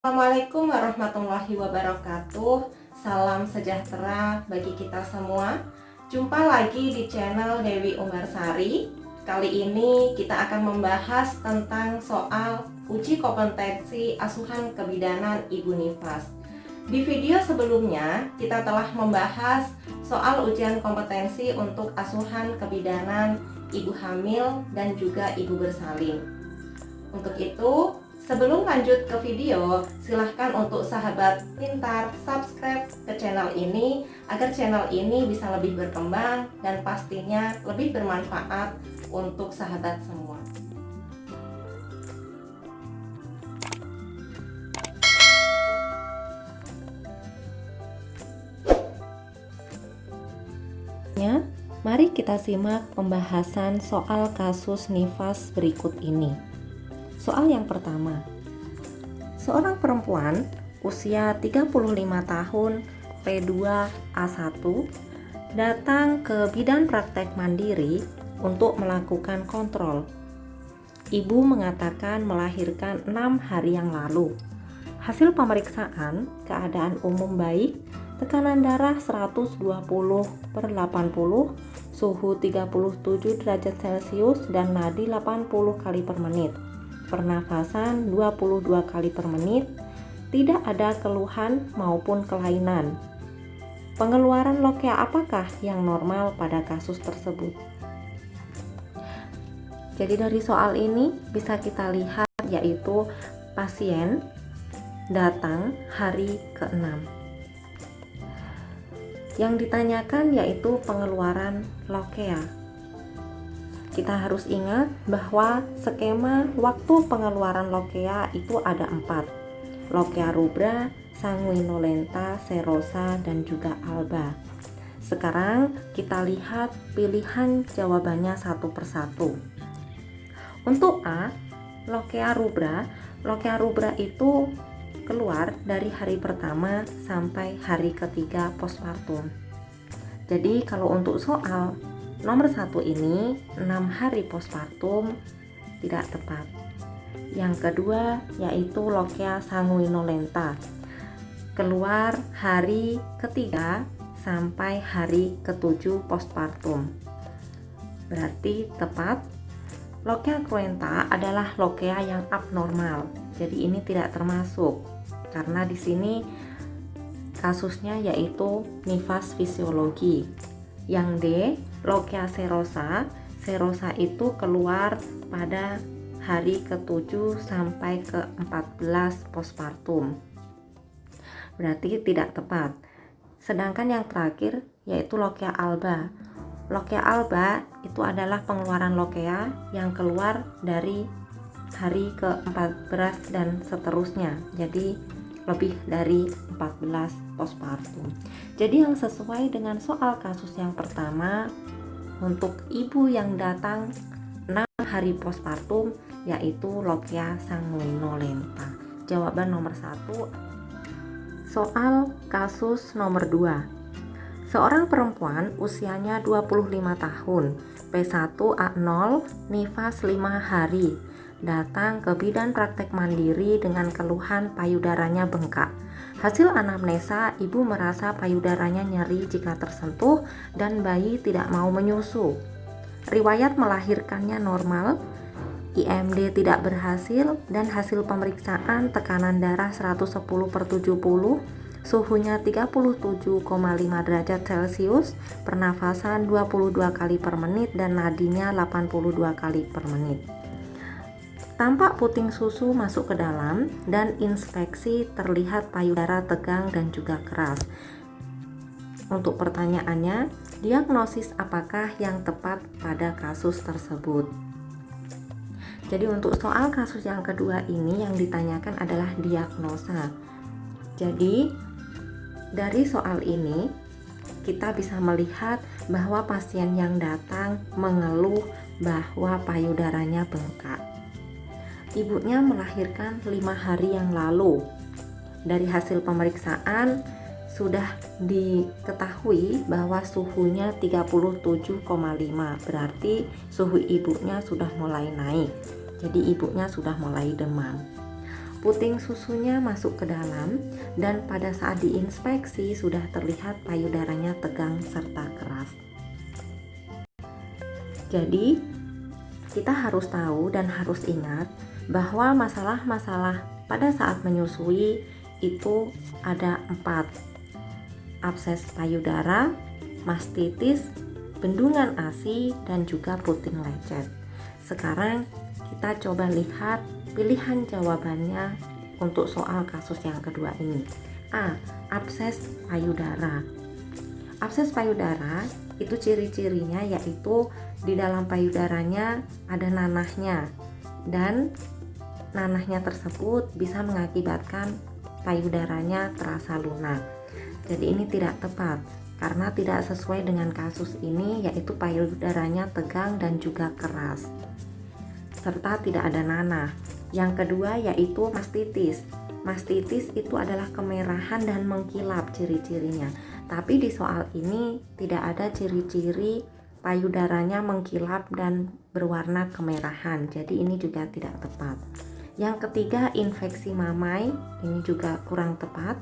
Assalamualaikum warahmatullahi wabarakatuh. Salam sejahtera bagi kita semua. Jumpa lagi di channel Dewi Umarsari. Kali ini kita akan membahas tentang soal uji kompetensi asuhan kebidanan ibu nifas. Di video sebelumnya kita telah membahas soal ujian kompetensi untuk asuhan kebidanan ibu hamil dan juga ibu bersalin. Untuk itu, sebelum lanjut ke video, silahkan untuk sahabat pintar subscribe ke channel ini agar channel ini bisa lebih berkembang dan pastinya lebih bermanfaat untuk sahabat semua. Mari kita simak pembahasan soal kasus nifas berikut ini. Soal yang pertama, seorang perempuan usia 35 tahun P2A1 datang ke bidan praktek mandiri untuk melakukan kontrol. Ibu mengatakan melahirkan 6 hari yang lalu. Hasil pemeriksaan keadaan umum baik, tekanan darah 120/80, suhu 37 derajat Celcius dan nadi 80 kali per menit. Pernafasan 22 kali per menit, tidak ada keluhan maupun kelainan. Pengeluaran lokea apakah yang normal pada kasus tersebut? Jadi dari soal ini bisa kita lihat yaitu pasien datang hari ke-6. Yang ditanyakan yaitu pengeluaran lokea. Kita harus ingat bahwa skema waktu pengeluaran lokea itu ada 4. Lokea rubra, sanguinolenta, serosa, dan juga alba. Sekarang kita lihat pilihan jawabannya satu persatu. Untuk A, lokea rubra itu keluar dari hari pertama sampai hari ketiga postpartum. Jadi kalau untuk soal nomor 1 ini 6 hari postpartum tidak tepat. Yang kedua yaitu lokea sanguinolenta, keluar hari ketiga sampai hari ke-7 postpartum. Berarti tepat. Lokea cruenta adalah lokea yang abnormal. Jadi ini tidak termasuk karena di sini kasusnya yaitu nifas fisiologi. Yang D, lokea serosa itu keluar pada hari ke-7 sampai ke-14 postpartum. Berarti tidak tepat. Sedangkan yang terakhir yaitu lokea alba. Lokea alba itu adalah pengeluaran lokea yang keluar dari hari ke-14 dan seterusnya. Jadi lebih dari 14 postpartum. Jadi yang sesuai dengan soal kasus yang pertama, untuk ibu yang datang 6 hari postpartum yaitu lokea sanguinolenta. Jawaban nomor 1. Soal kasus nomor 2. Seorang perempuan usianya 25 tahun, P1A0, nifas 5 hari, datang ke bidan praktek mandiri dengan keluhan payudaranya bengkak. Hasil anamnesa, ibu merasa payudaranya nyeri jika tersentuh dan bayi tidak mau menyusu. Riwayat melahirkannya normal, IMD tidak berhasil, dan hasil pemeriksaan tekanan darah 110/70, suhunya 37,5 derajat Celcius, pernafasan 22 kali per menit dan nadinya 82 kali per menit. Tampak puting susu masuk ke dalam dan inspeksi terlihat payudara tegang dan juga keras. Untuk pertanyaannya, diagnosis apakah yang tepat pada kasus tersebut? Jadi untuk soal kasus yang kedua ini yang ditanyakan adalah diagnosa. Jadi dari soal ini kita bisa melihat bahwa pasien yang datang mengeluh bahwa payudaranya bengkak. Ibunya melahirkan 5 hari yang lalu. Dari hasil pemeriksaan sudah diketahui bahwa suhunya 37,5, berarti suhu ibunya sudah mulai naik. Jadi ibunya sudah mulai demam. puting susunya masuk ke dalam, dan pada saat diinspeksi sudah terlihat payudaranya tegang serta keras. Jadi kita harus tahu dan harus ingat bahwa masalah-masalah pada saat menyusui itu ada 4: abses payudara, mastitis, bendungan ASI, dan juga puting lecet. Sekarang kita coba lihat pilihan jawabannya untuk soal kasus yang kedua ini. A. Abses payudara. Abses payudara itu ciri-cirinya yaitu di dalam payudaranya ada nanahnya, dan nanahnya tersebut bisa mengakibatkan payudaranya terasa lunak. Jadi ini tidak tepat karena tidak sesuai dengan kasus ini, yaitu payudaranya tegang dan juga keras serta tidak ada nanah. Yang kedua yaitu mastitis. Mastitis itu adalah kemerahan dan mengkilap ciri-cirinya, tapi di soal ini tidak ada ciri-ciri payudaranya mengkilap dan berwarna kemerahan, jadi ini juga tidak tepat. Yang ketiga infeksi mamai, ini juga kurang tepat.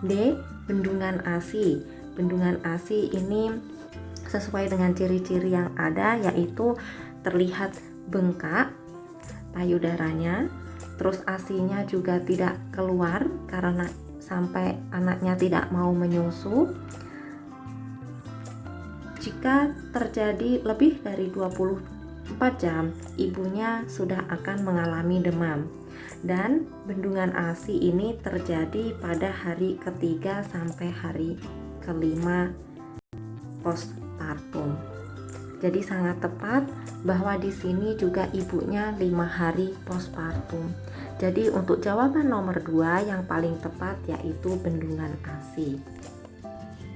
D. Bendungan ASI. Bendungan ASI ini sesuai dengan ciri-ciri yang ada, yaitu terlihat bengkak payudaranya, terus ASI-nya juga tidak keluar karena sampai anaknya tidak mau menyusu. Jika terjadi lebih dari 24 jam, ibunya sudah akan mengalami demam. Dan bendungan ASI ini terjadi pada hari ketiga sampai hari kelima postpartum. Jadi sangat tepat bahwa di sini juga ibunya 5 hari postpartum. Jadi untuk jawaban nomor 2 yang paling tepat yaitu bendungan ASI.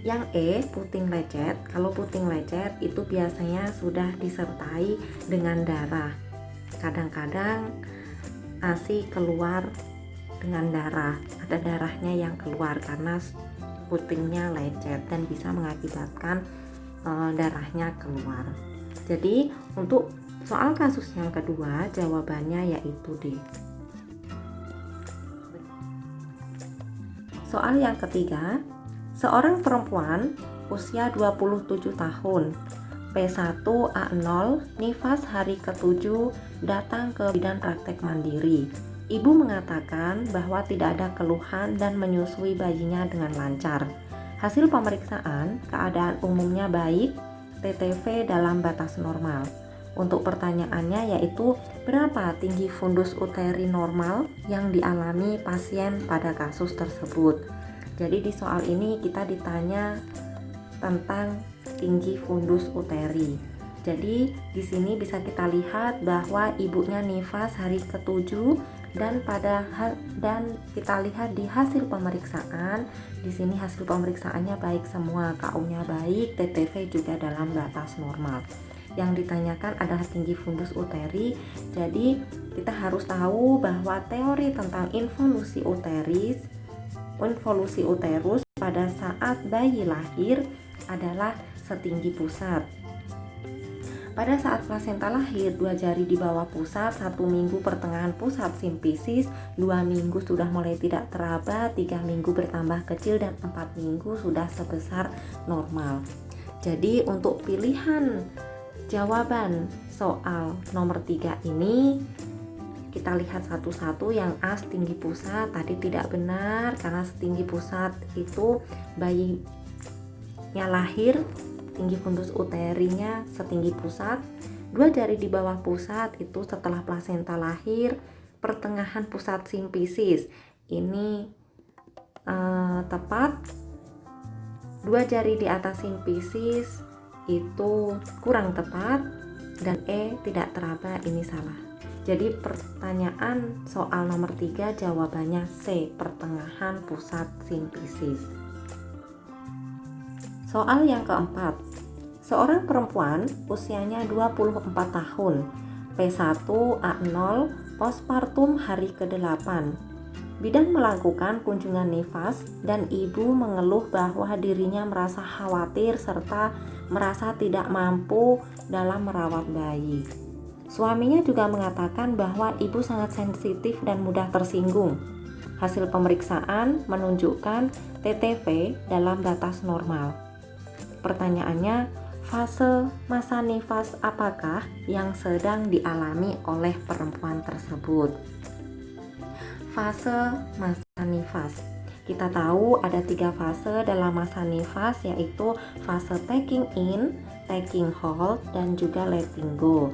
Yang E, puting lecet. Kalau puting lecet itu biasanya sudah disertai dengan darah. Kadang-kadang ASI keluar dengan darah, ada darahnya yang keluar karena putingnya lecet dan bisa mengakibatkan darahnya keluar. Jadi untuk soal kasus yang kedua jawabannya yaitu D. Soal yang ketiga, seorang perempuan usia 27 tahun, P1A0, nifas hari ke-7, datang ke bidan praktek mandiri. Ibu mengatakan bahwa tidak ada keluhan dan menyusui bayinya dengan lancar. Hasil pemeriksaan, keadaan umumnya baik, TTV dalam batas normal. Untuk pertanyaannya yaitu berapa tinggi fundus uteri normal yang dialami pasien pada kasus tersebut. Jadi di soal ini kita ditanya tentang tinggi fundus uteri. Jadi di sini bisa kita lihat bahwa ibunya nifas hari ke-7 dan kita lihat di hasil pemeriksaan, di sini hasil pemeriksaannya baik semua, KU-nya baik, TTV juga dalam batas normal. Yang ditanyakan adalah tinggi fundus uteri. Jadi kita harus tahu bahwa teori tentang involusi uterus pada saat bayi lahir adalah setinggi pusat. Pada saat plasenta lahir, 2 jari di bawah pusat, 1 minggu pertengahan pusat simpisis, 2 minggu sudah mulai tidak teraba, 3 minggu bertambah kecil, dan 4 minggu sudah sebesar normal. Jadi untuk pilihan jawaban soal nomor 3 ini, kita lihat satu-satu. Yang A, setinggi pusat, tadi tidak benar karena setinggi pusat itu bayinya lahir, tinggi fundus uterinya setinggi pusat. 2 jari di bawah pusat itu setelah plasenta lahir, pertengahan pusat simpisis. Ini tepat. 2 jari di atas simpisis itu kurang tepat, dan E, tidak teraba, ini salah. Jadi pertanyaan soal nomor 3 jawabannya C, pertengahan pusat simpisis. Soal yang keempat, seorang perempuan usianya 24 tahun, P1A0, postpartum hari ke-8. Bidan melakukan kunjungan nifas dan ibu mengeluh bahwa dirinya merasa khawatir serta merasa tidak mampu dalam merawat bayi. Suaminya juga mengatakan bahwa ibu sangat sensitif dan mudah tersinggung. Hasil pemeriksaan menunjukkan TTV dalam batas normal. Pertanyaannya, fase masa nifas apakah yang sedang dialami oleh perempuan tersebut? Fase masa nifas. Kita tahu ada 3 fase dalam masa nifas, yaitu fase taking in, taking hold, dan juga letting go.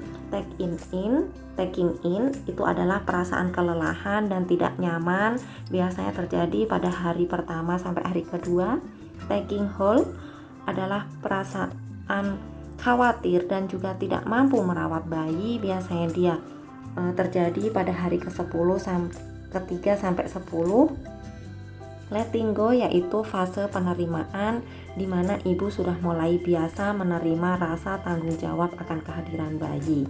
Taking in itu adalah perasaan kelelahan dan tidak nyaman, biasanya terjadi pada hari pertama sampai hari kedua. Taking hold adalah perasaan khawatir dan juga tidak mampu merawat bayi, biasanya dia terjadi pada hari ke-10 ketiga sampai 10. Letting go yaitu fase penerimaan di mana ibu sudah mulai biasa menerima rasa tanggung jawab akan kehadiran bayi.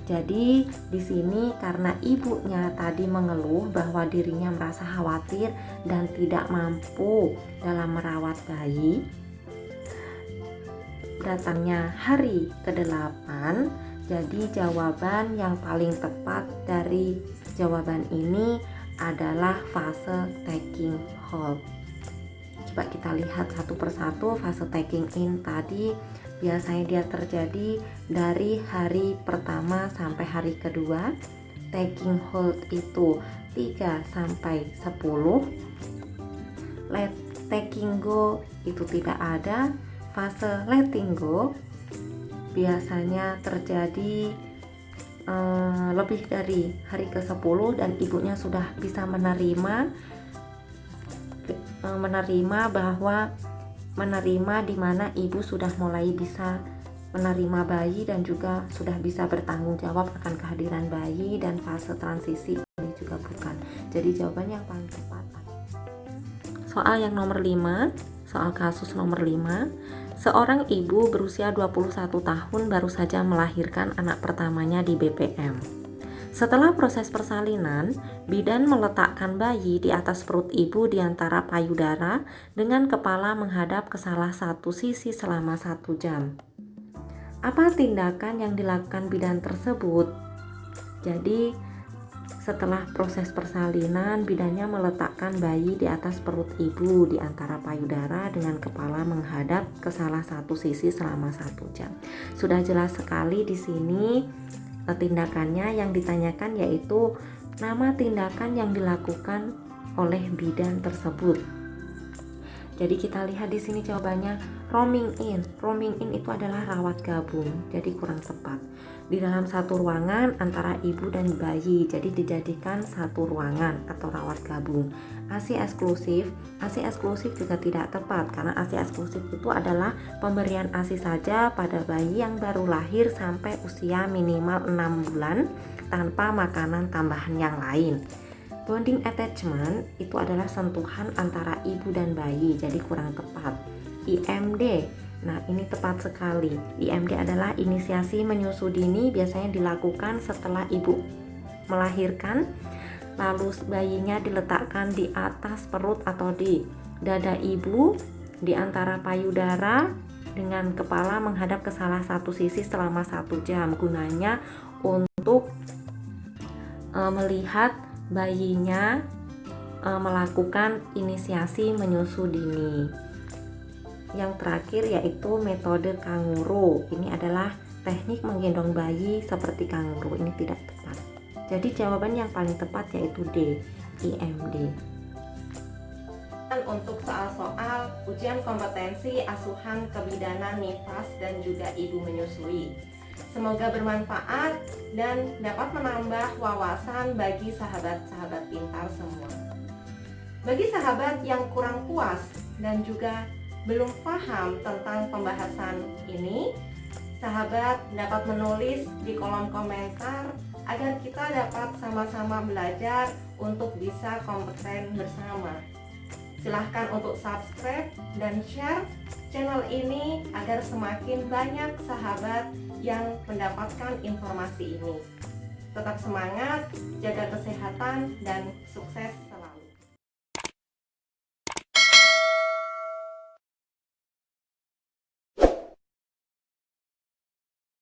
Jadi di sini karena ibunya tadi mengeluh bahwa dirinya merasa khawatir dan tidak mampu dalam merawat bayi, datangnya hari ke-8. Jadi jawaban yang paling tepat dari jawaban ini adalah fase taking hold. Coba kita lihat satu persatu. Fase taking in tadi biasanya dia terjadi dari hari pertama sampai hari kedua. Taking hold itu 3 sampai 10. Taking go itu tidak ada. Fase letting go biasanya terjadi lebih dari hari ke-10 dan ibunya sudah bisa menerima di mana ibu sudah mulai bisa menerima bayi dan juga sudah bisa bertanggung jawab akan kehadiran bayi. Dan fase transisi ini juga bukan. Jadi jawabannya yang paling tepat. Soal yang nomor 5, soal kasus nomor 5. Seorang ibu berusia 21 tahun baru saja melahirkan anak pertamanya di BPM. Setelah proses persalinan, bidan meletakkan bayi di atas perut ibu di antara payudara dengan kepala menghadap ke salah satu sisi selama 1 jam. Apa tindakan yang dilakukan bidan tersebut? Jadi setelah proses persalinan, bidannya meletakkan bayi di atas perut ibu di antara payudara dengan kepala menghadap ke salah satu sisi selama 1 jam. Sudah jelas sekali di sini tindakannya. Yang ditanyakan yaitu nama tindakan yang dilakukan oleh bidan tersebut. Jadi kita lihat di sini jawabannya rooming in. Rooming in itu adalah rawat gabung, jadi kurang tepat. Di dalam satu ruangan antara ibu dan bayi, jadi dijadikan satu ruangan atau rawat gabung. ASI eksklusif juga tidak tepat karena ASI eksklusif itu adalah pemberian ASI saja pada bayi yang baru lahir sampai usia minimal 6 bulan tanpa makanan tambahan yang lain. Bonding attachment itu adalah sentuhan antara ibu dan bayi, jadi kurang tepat. IMD, nah ini tepat sekali. IMD adalah inisiasi menyusu dini, biasanya dilakukan setelah ibu melahirkan, lalu bayinya diletakkan di atas perut atau di dada ibu di antara payudara dengan kepala menghadap ke salah satu sisi selama 1 jam. Gunanya untuk melihat bayinya melakukan inisiasi menyusu dini. Yang terakhir yaitu metode kanguru. Ini adalah teknik menggendong bayi seperti kanguru. Ini tidak tepat. Jadi jawaban yang paling tepat yaitu D, IMD. Dan untuk soal-soal ujian kompetensi asuhan kebidanan nifas dan juga ibu menyusui. Semoga bermanfaat dan dapat menambah wawasan bagi sahabat-sahabat pintar semua. Bagi sahabat yang kurang puas dan juga belum paham tentang pembahasan ini, sahabat dapat menulis di kolom komentar agar kita dapat sama-sama belajar untuk bisa kompeten bersama. Silahkan untuk subscribe dan share channel ini agar semakin banyak sahabat yang mendapatkan informasi ini. Tetap semangat, jaga kesehatan, dan sukses